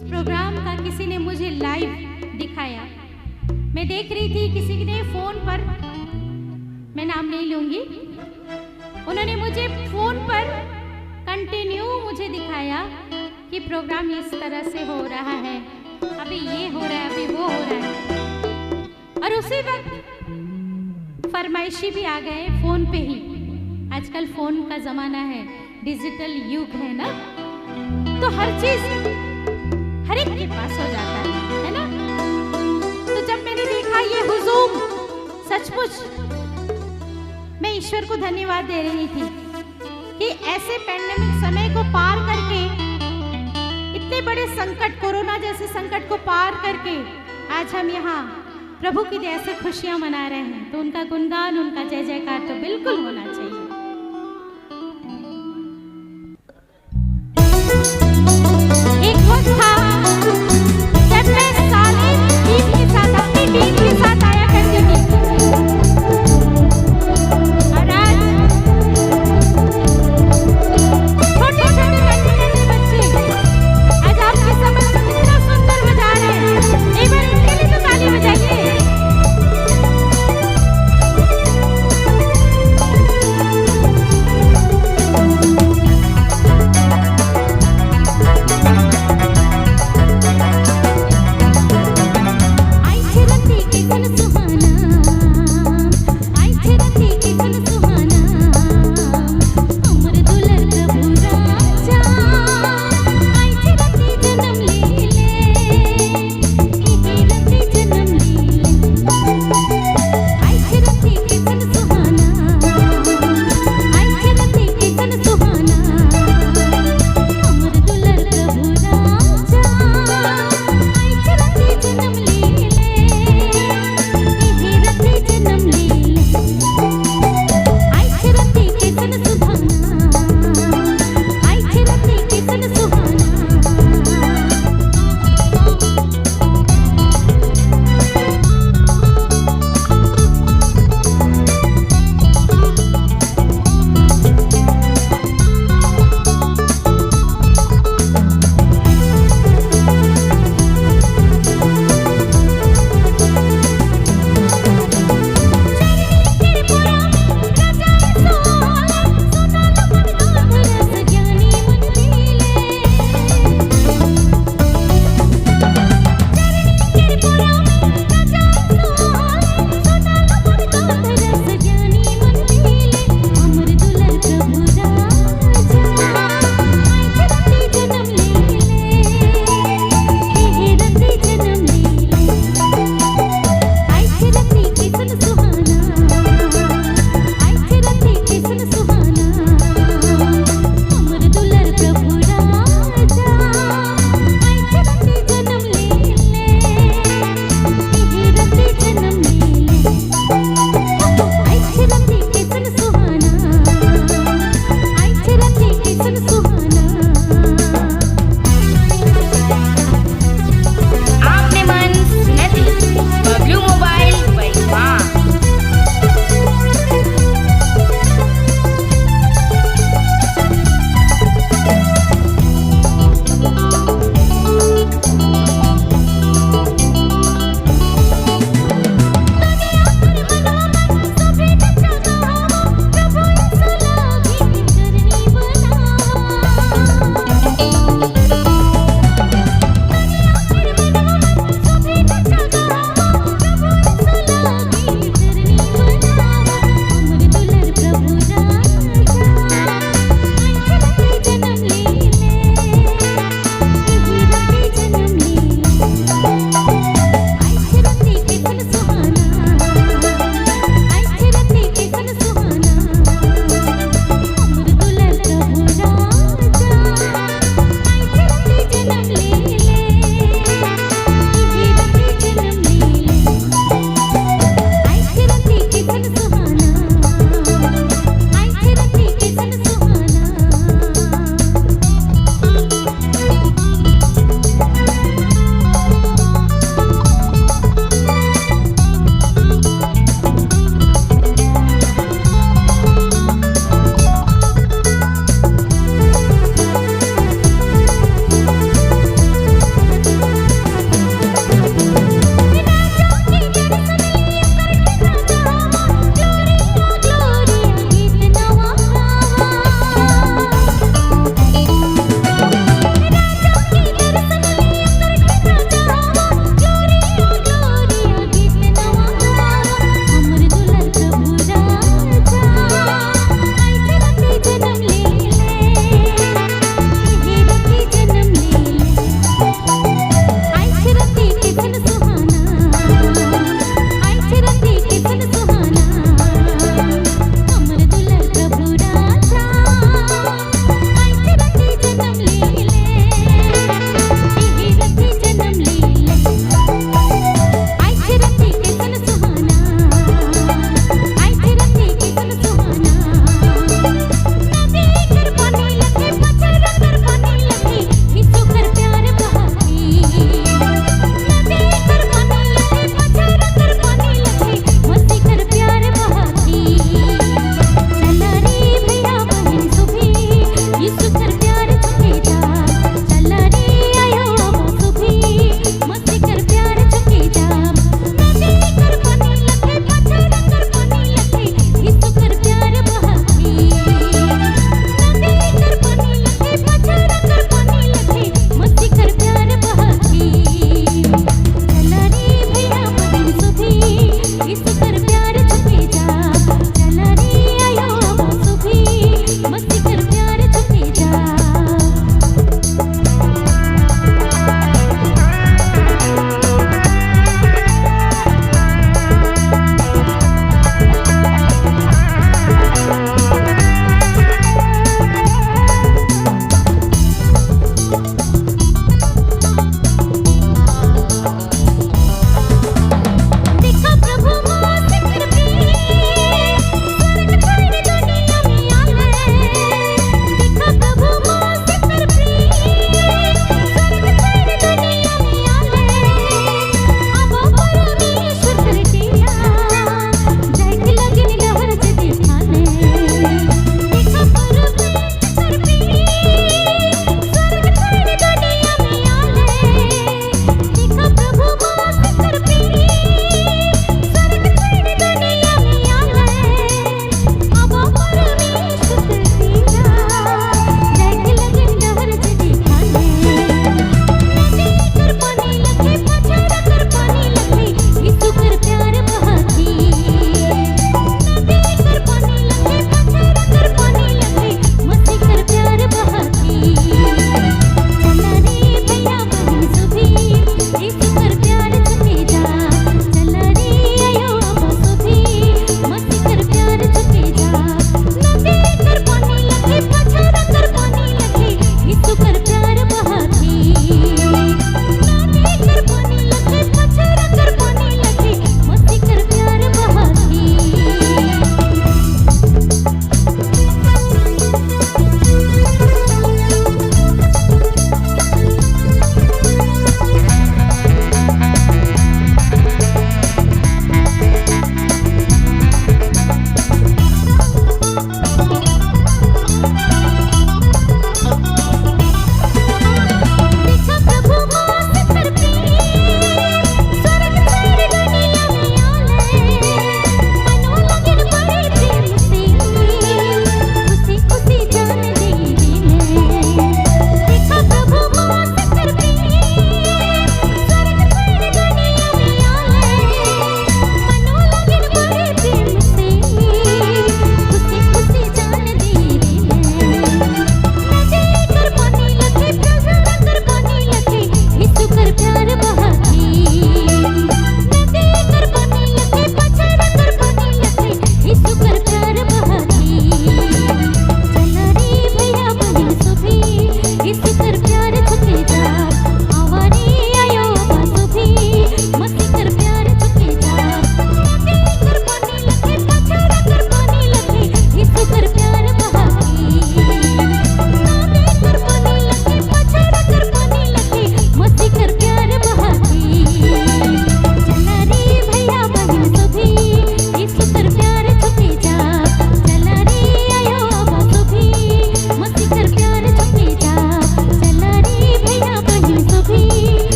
Programme का किसी ने मुझे लाइव दिखाया। मैं देख रही थी किसी ने फोन पर, मैं नाम नहीं लूंगी, उन्होंने मुझे फोन पर कंटिन्यू मुझे दिखाया कि प्रोग्राम इस तरह से हो रहा है, अभी ये हो रहा है, अभी वो हो रहा है। और उसी वक्त फरमाइशी भी आ गए फोन पे ही। आजकल फोन का जमाना है, डिजिटल युग है ना, तो हर चीज हर एक के पास हो जाता है ना। तो जब मैंने देखा ये हुजूम, सचमुच मैं ईश्वर को धन्यवाद दे रही थी कि ऐसे पैंडेमिक समय को पार करके, इतने बड़े संकट, कोरोना जैसे संकट को पार करके आज हम यहाँ प्रभु की दया से खुशियां मना रहे हैं। तो उनका गुणगान, उनका जय जयकार तो बिल्कुल होना चाहिए।